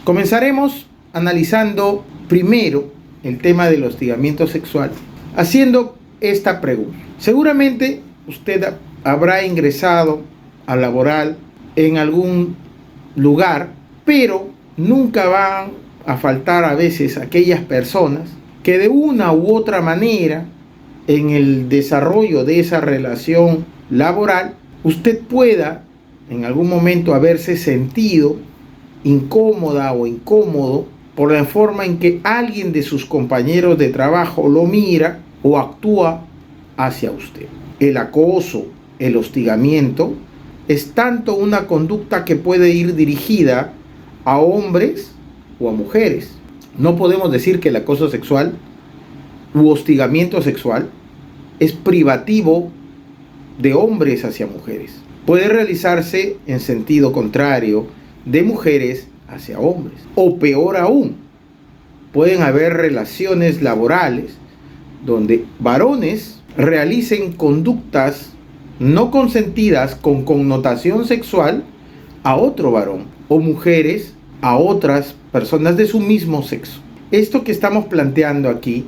Comenzaremos analizando primero el tema del hostigamiento sexual, haciendo esta pregunta. Seguramente usted habrá ingresado a laboral en algún lugar, pero nunca van a faltar a veces aquellas personas que de una u otra manera en el desarrollo de esa relación laboral usted pueda en algún momento haberse sentido incómoda o incómodo por la forma en que alguien de sus compañeros de trabajo lo mira o actúa hacia usted. El acoso, el hostigamiento, es tanto una conducta que puede ir dirigida a hombres o a mujeres. No podemos decir que el acoso sexual u hostigamiento sexual es privativo de hombres hacia mujeres. Puede realizarse en sentido contrario de mujeres hacia hombres. O peor aún, pueden haber relaciones laborales donde varones realicen conductas no consentidas con connotación sexual a otro varón o mujeres a otras personas de su mismo sexo. Esto que estamos planteando aquí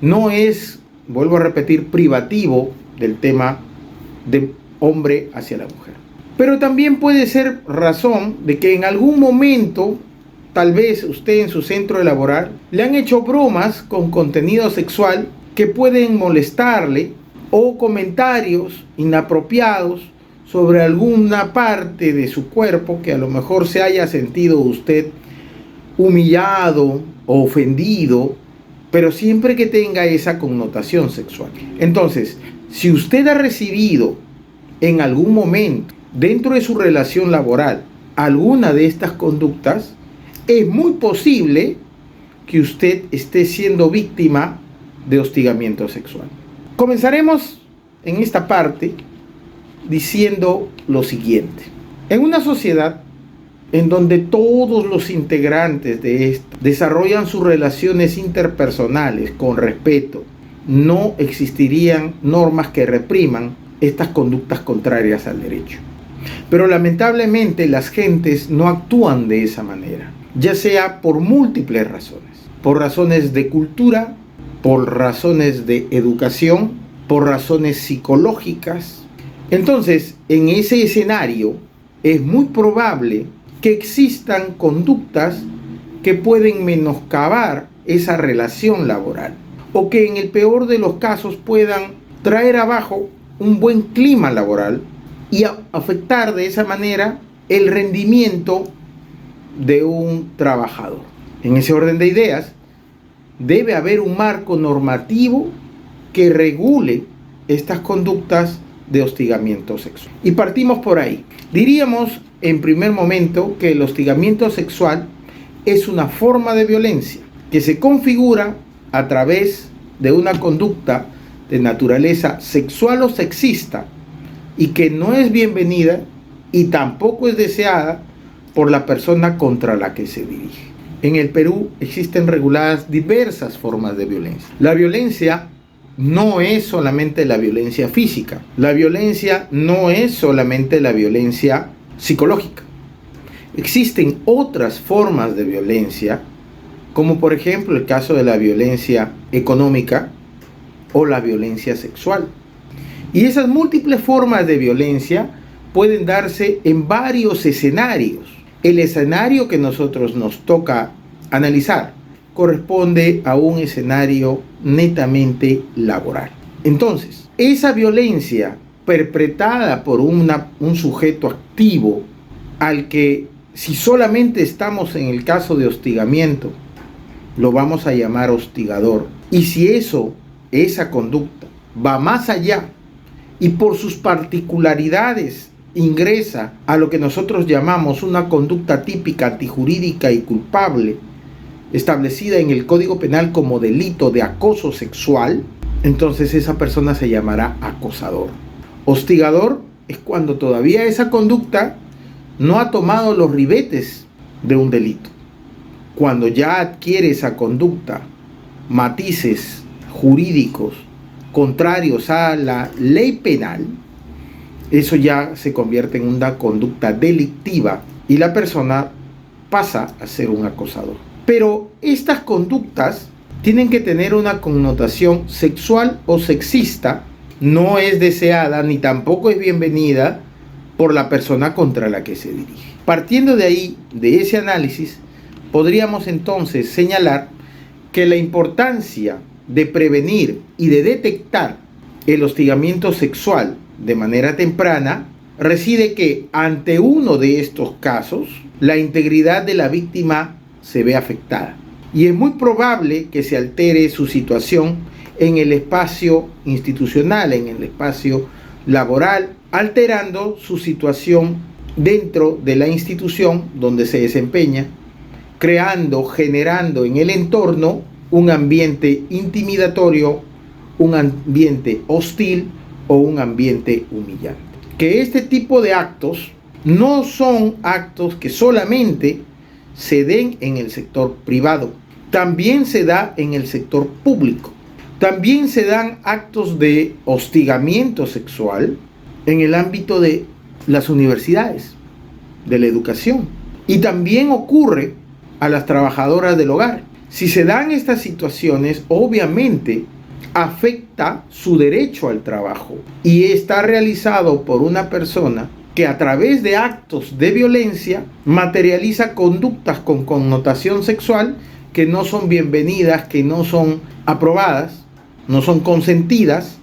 no es, vuelvo a repetir, privativo del tema de hombre hacia la mujer. Pero también puede ser razón de que en algún momento, tal vez usted en su centro de laboral, le han hecho bromas con contenido sexual que pueden molestarle o comentarios inapropiados sobre alguna parte de su cuerpo que a lo mejor se haya sentido usted humillado o ofendido, pero siempre que tenga esa connotación sexual. Entonces, si usted ha recibido en algún momento dentro de su relación laboral alguna de estas conductas, es muy posible que usted esté siendo víctima de hostigamiento sexual. Comenzaremos en esta parte diciendo lo siguiente. En una sociedad en donde todos los integrantes de esta desarrollan sus relaciones interpersonales con respeto, no existirían normas que repriman estas conductas contrarias al derecho. Pero lamentablemente las gentes no actúan de esa manera, ya sea por múltiples razones. Por razones de cultura, por razones de educación, por razones psicológicas. Entonces, en ese escenario es muy probable que existan conductas que pueden menoscabar esa relación laboral o que en el peor de los casos puedan traer abajo un buen clima laboral y afectar de esa manera el rendimiento de un trabajador. En ese orden de ideas, debe haber un marco normativo que regule estas conductas de hostigamiento sexual. Y partimos por ahí. Diríamos en primer momento que el hostigamiento sexual es una forma de violencia que se configura a través de una conducta de naturaleza sexual o sexista y que no es bienvenida y tampoco es deseada por la persona contra la que se dirige. En el Perú existen reguladas diversas formas de violencia. La violencia no es solamente la violencia física. La violencia no es solamente la violencia psicológica. Existen otras formas de violencia, como por ejemplo el caso de la violencia económica o la violencia sexual. Y esas múltiples formas de violencia pueden darse en varios escenarios. El escenario que nosotros nos toca analizar corresponde a un escenario netamente laboral. Entonces, esa violencia perpetrada por un sujeto activo al que, si solamente estamos en el caso de hostigamiento, lo vamos a llamar hostigador. Y si esa conducta va más allá y por sus particularidades ingresa a lo que nosotros llamamos una conducta típica, antijurídica y culpable, establecida en el Código Penal como delito de acoso sexual, entonces esa persona se llamará acosador. Hostigador es cuando todavía esa conducta no ha tomado los ribetes de un delito. Cuando ya adquiere esa conducta matices jurídicos contrarios a la ley penal, eso ya se convierte en una conducta delictiva y la persona pasa a ser un acosador. Pero estas conductas tienen que tener una connotación sexual o sexista, no es deseada ni tampoco es bienvenida por la persona contra la que se dirige. Partiendo de ahí, de ese análisis, podríamos entonces señalar que la importancia de prevenir y de detectar el hostigamiento sexual de manera temprana reside que ante uno de estos casos, la integridad de la víctima se ve afectada. Y es muy probable que se altere su situación en el espacio institucional, en el espacio laboral, alterando su situación dentro de la institución donde se desempeña, generando en el entorno un ambiente intimidatorio, un ambiente hostil o un ambiente humillante. Que este tipo de actos no son actos que solamente se den en el sector privado, también se da en el sector público. También se dan actos de hostigamiento sexual en el ámbito de las universidades, de la educación. Y también ocurre a las trabajadoras del hogar. Si se dan estas situaciones, obviamente afecta su derecho al trabajo y está realizado por una persona que a través de actos de violencia materializa conductas con connotación sexual que no son bienvenidas, que no son aprobadas, no son consentidas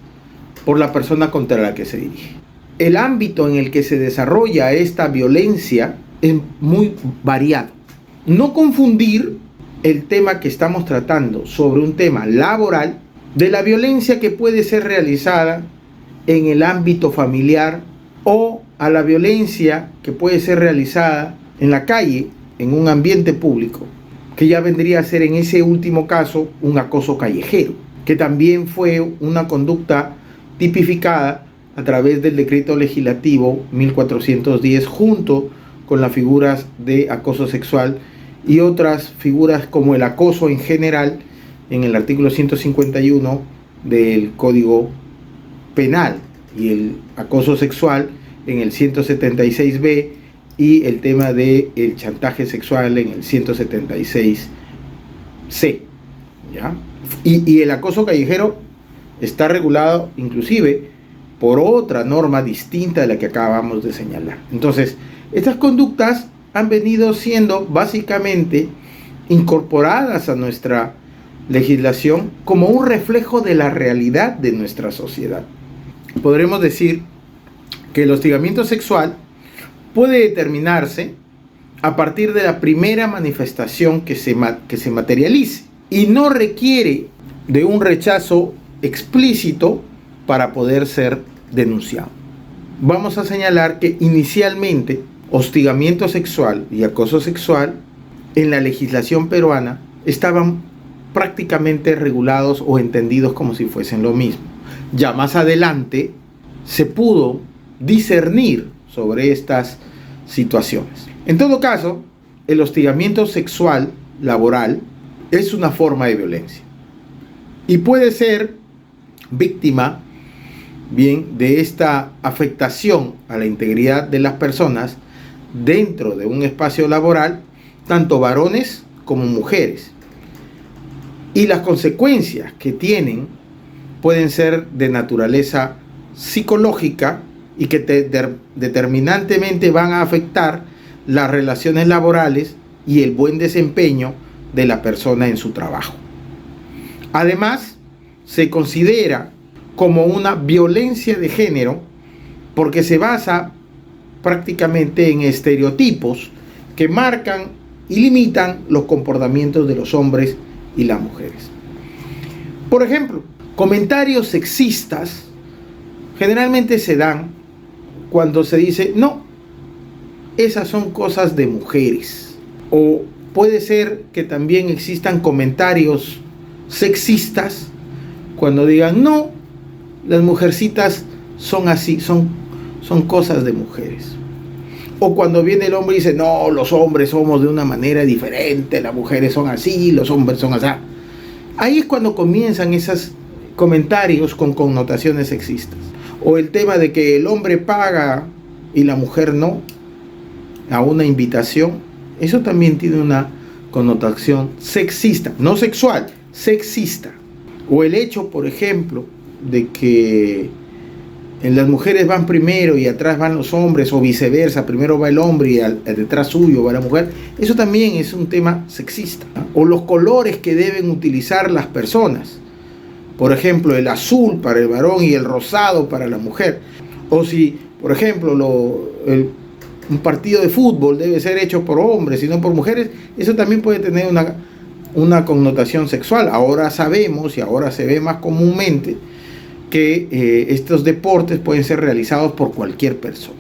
por la persona contra la que se dirige. El ámbito en el que se desarrolla esta violencia es muy variado. No confundir el tema que estamos tratando sobre un tema laboral de la violencia que puede ser realizada en el ámbito familiar o a la violencia que puede ser realizada en la calle, en un ambiente público, que ya vendría a ser en ese último caso un acoso callejero, que también fue una conducta tipificada a través del decreto legislativo 1410 junto con las figuras de acoso sexual y otras figuras como el acoso en general en el artículo 151 del Código Penal y el acoso sexual en el 176b y el tema del chantaje sexual en el 176c. ¿Ya? Y el acoso callejero está regulado inclusive por otra norma distinta de la que acabamos de señalar. Entonces, estas conductas han venido siendo básicamente incorporadas a nuestra legislación como un reflejo de la realidad de nuestra sociedad. Podremos decir que el hostigamiento sexual puede determinarse a partir de la primera manifestación que se materialice y no requiere de un rechazo explícito para poder ser denunciado. Vamos a señalar que inicialmente hostigamiento sexual y acoso sexual en la legislación peruana estaban prácticamente regulados o entendidos como si fuesen lo mismo. Ya más adelante se pudo discernir sobre estas situaciones. En todo caso, el hostigamiento sexual laboral es una forma de violencia y puede ser víctima de esta afectación a la integridad de las personas dentro de un espacio laboral, tanto varones como mujeres. Y las consecuencias que tienen pueden ser de naturaleza psicológica y que determinantemente van a afectar las relaciones laborales y el buen desempeño de la persona en su trabajo. Además, se considera como una violencia de género porque se basa prácticamente en estereotipos que marcan y limitan los comportamientos de los hombres y las mujeres. Por ejemplo, comentarios sexistas generalmente se dan cuando se dice, no, esas son cosas de mujeres. O puede ser que también existan comentarios sexistas cuando digan, no, las mujercitas son así, son cosas de mujeres. O cuando viene el hombre y dice, no, los hombres somos de una manera diferente, las mujeres son así, los hombres son así. Ahí es cuando comienzan esos comentarios con connotaciones sexistas. O el tema de que el hombre paga y la mujer no, a una invitación, Eso también tiene una connotación sexista, no sexual, sexista. O el hecho, por ejemplo, de que las mujeres van primero y atrás van los hombres, o viceversa, primero va el hombre y detrás suyo va la mujer. Eso también es un tema sexista, ¿no? O los colores que deben utilizar las personas. Por ejemplo, el azul para el varón y el rosado para la mujer. O si, por ejemplo, un partido de fútbol debe ser hecho por hombres y no por mujeres, eso también puede tener una connotación sexual. Ahora sabemos, y ahora se ve más comúnmente, que estos deportes pueden ser realizados por cualquier persona.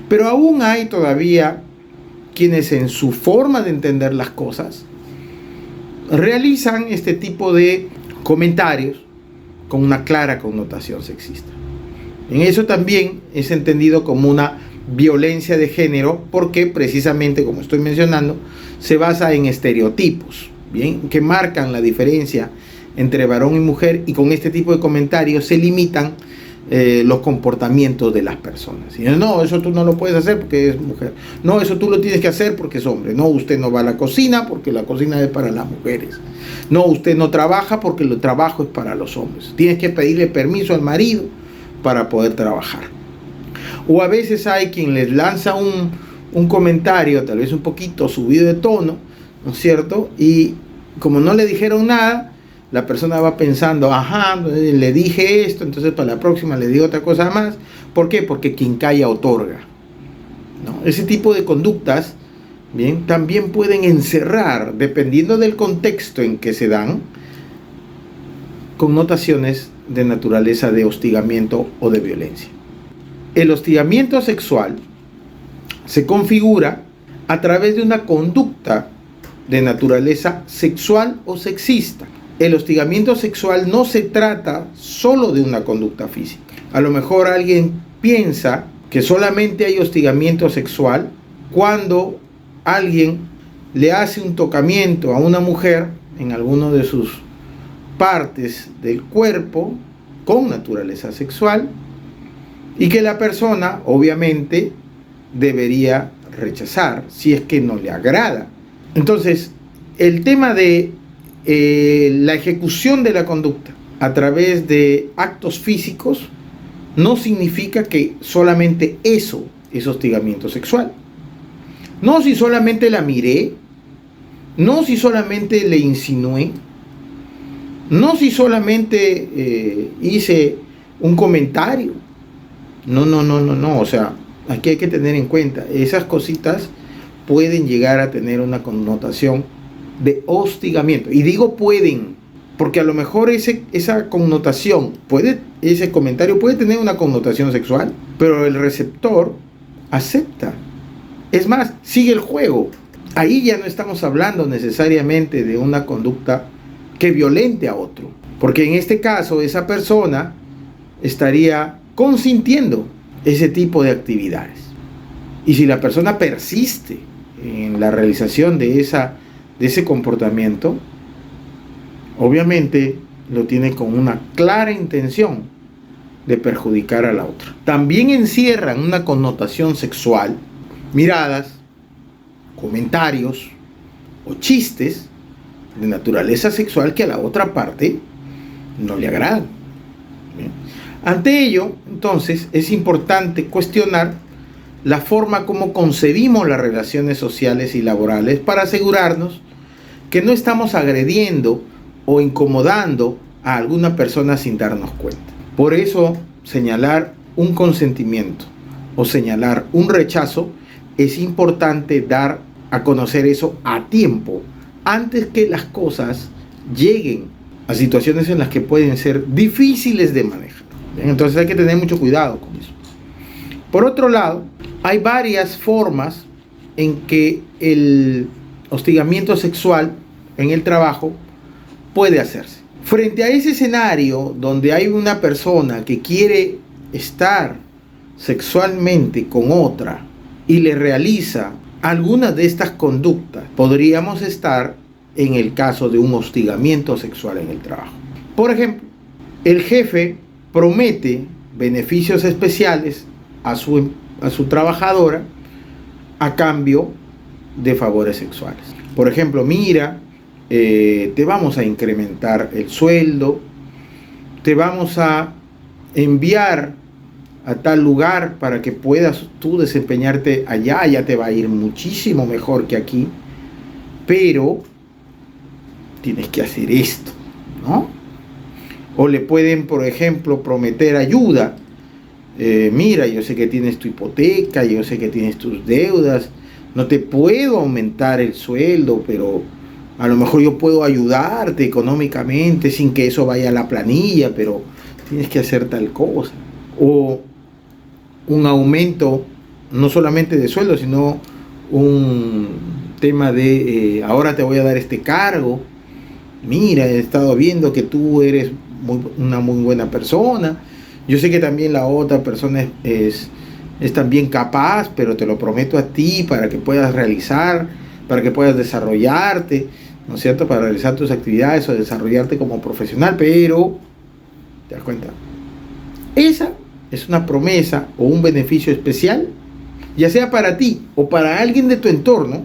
Pero aún hay todavía quienes en su forma de entender las cosas realizan este tipo de comentarios con una clara connotación sexista. En eso también es entendido como una violencia de género, porque precisamente, como estoy mencionando, se basa en estereotipos, ¿bien?, que marcan la diferencia entre varón y mujer, y con este tipo de comentarios se limitan los comportamientos de las personas. Y no, eso tú no lo puedes hacer porque es mujer. No, eso tú lo tienes que hacer porque es hombre. No, usted no va a la cocina porque la cocina es para las mujeres. No, usted no trabaja porque el trabajo es para los hombres. Tienes que pedirle permiso al marido para poder trabajar. O a veces hay quien les lanza un comentario, tal vez un poquito subido de tono, ¿no es cierto? Y como no le dijeron nada, la persona va pensando, ajá, le dije esto, entonces para la próxima le digo otra cosa más. ¿Por qué? Porque quien calla otorga, ¿no? Ese tipo de conductas, bien, también pueden encerrar, dependiendo del contexto en que se dan, connotaciones de naturaleza de hostigamiento o de violencia. El hostigamiento sexual se configura a través de una conducta de naturaleza sexual o sexista. El hostigamiento sexual no se trata solo de una conducta física. A lo mejor alguien piensa que solamente hay hostigamiento sexual cuando alguien le hace un tocamiento a una mujer en alguno de sus partes del cuerpo con naturaleza sexual, y que la persona obviamente debería rechazar si es que no le agrada. Entonces, el tema de la ejecución de la conducta a través de actos físicos no significa que solamente eso es hostigamiento sexual. No si solamente la miré, no si solamente le insinué, no si solamente hice un comentario. No, o sea, aquí hay que tener en cuenta, esas cositas pueden llegar a tener una connotación de hostigamiento. Y digo pueden, porque a lo mejor esa connotación, ese comentario puede tener una connotación sexual, pero el receptor acepta. Es más, sigue el juego. Ahí ya no estamos hablando necesariamente de una conducta que violente a otro, porque en este caso esa persona estaría consintiendo ese tipo de actividades. Y si la persona persiste en la realización de ese comportamiento, obviamente lo tiene con una clara intención de perjudicar a la otra. También encierran una connotación sexual, miradas, comentarios o chistes de naturaleza sexual que a la otra parte no le agradan. ¿Bien? Ante ello, entonces, es importante cuestionar la forma como concebimos las relaciones sociales y laborales para asegurarnos que no estamos agrediendo o incomodando a alguna persona sin darnos cuenta. Por eso, señalar un consentimiento o señalar un rechazo, es importante dar a conocer eso a tiempo, antes que las cosas lleguen a situaciones en las que pueden ser difíciles de manejar. Entonces hay que tener mucho cuidado con eso. Por otro lado, hay varias formas en que el hostigamiento sexual en el trabajo puede hacerse. Frente a ese escenario donde hay una persona que quiere estar sexualmente con otra y le realiza algunas de estas conductas, podríamos estar en el caso de un hostigamiento sexual en el trabajo. Por ejemplo, el jefe promete beneficios especiales a su trabajadora a cambio de favores sexuales. Por ejemplo, mira, te vamos a incrementar el sueldo, te vamos a enviar a tal lugar para que puedas tú desempeñarte allá, ya te va a ir muchísimo mejor que aquí, pero tienes que hacer esto, ¿no? O le pueden, por ejemplo, prometer ayuda. Mira, yo sé que tienes tu hipoteca, yo sé que tienes tus deudas, no te puedo aumentar el sueldo, pero a lo mejor yo puedo ayudarte económicamente sin que eso vaya a la planilla, pero tienes que hacer tal cosa. O un aumento no solamente de sueldo, sino un tema de ahora te voy a dar este cargo. Mira, he estado viendo que tú eres una muy buena persona. Yo sé que también la otra persona es también capaz, pero te lo prometo a ti para que puedas realizar, para que puedas desarrollarte, ¿no es cierto? Para realizar tus actividades o desarrollarte como profesional, pero, ¿te das cuenta? Esa es una promesa o un beneficio especial, ya sea para ti o para alguien de tu entorno,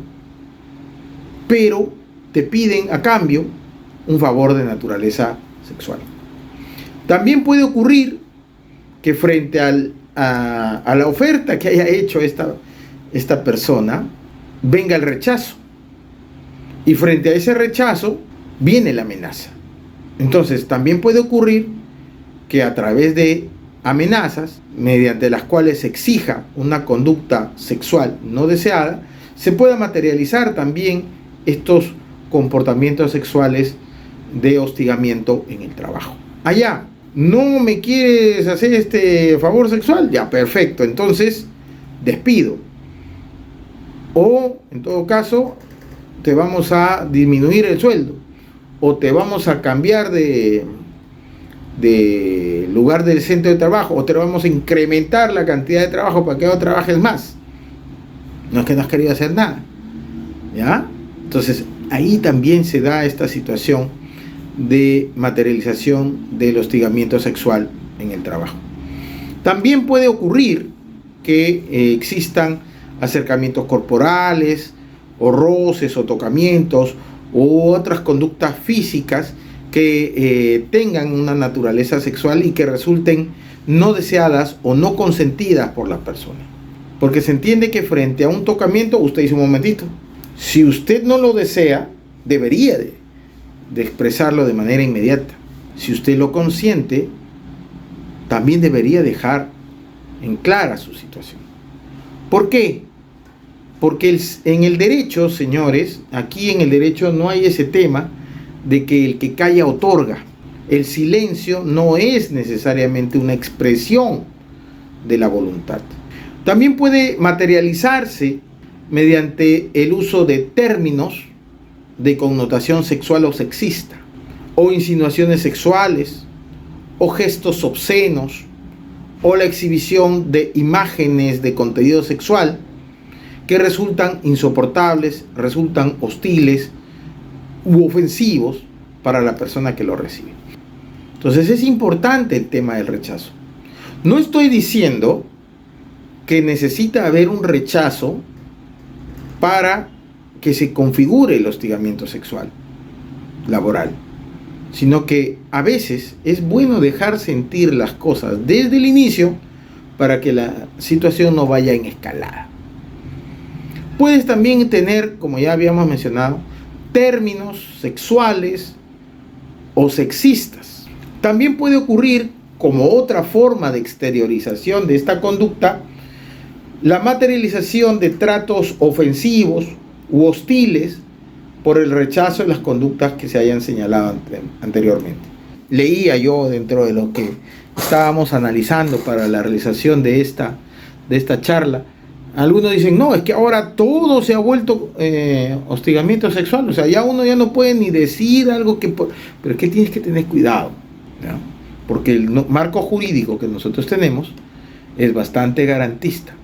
pero te piden a cambio un favor de naturaleza sexual. También puede ocurrir que frente a la oferta que haya hecho esta persona, venga el rechazo. Y frente a ese rechazo, viene la amenaza. Entonces, también puede ocurrir que a través de amenazas, mediante las cuales se exija una conducta sexual no deseada, se pueda materializar también estos comportamientos sexuales de hostigamiento en el trabajo. Allá, ¿no me quieres hacer este favor sexual? Ya, perfecto, entonces despido. O, en todo caso, te vamos a disminuir el sueldo. O te vamos a cambiar de lugar del centro de trabajo. O te vamos a incrementar la cantidad de trabajo para que no trabajes más. No es que no has querido hacer nada. ¿Ya? Entonces, ahí también se da esta situación de materialización del hostigamiento sexual en el trabajo. También puede ocurrir que existan acercamientos corporales o roces o tocamientos u otras conductas físicas que tengan una naturaleza sexual y que resulten no deseadas o no consentidas por la persona. Porque se entiende que frente a un tocamiento, usted dice un momentito, si usted no lo desea, debería de expresarlo de manera inmediata. Si usted lo consiente, también debería dejar en clara su situación. ¿Por qué? Porque en el derecho, señores, aquí en el derecho no hay ese tema de que el que calla otorga. El silencio no es necesariamente una expresión de la voluntad. También puede materializarse mediante el uso de términos de connotación sexual o sexista, o insinuaciones sexuales, o gestos obscenos, o la exhibición de imágenes de contenido sexual que resultan insoportables, resultan hostiles u ofensivos para la persona que lo recibe. Entonces es importante el tema del rechazo. No estoy diciendo que necesita haber un rechazo para que se configure el hostigamiento sexual laboral, sino que a veces es bueno dejar sentir las cosas desde el inicio para que la situación no vaya en escalada. Puedes también tener, como ya habíamos mencionado, términos sexuales o sexistas. También puede ocurrir, como otra forma de exteriorización de esta conducta, la materialización de tratos ofensivos u hostiles por el rechazo de las conductas que se hayan señalado anteriormente. Leía yo, dentro de lo que estábamos analizando para la realización de esta charla, algunos dicen, no, es que ahora todo se ha vuelto hostigamiento sexual, o sea, ya uno ya no puede ni decir algo que... Pero es que tienes que tener cuidado, ¿no? Porque el marco jurídico que nosotros tenemos es bastante garantista.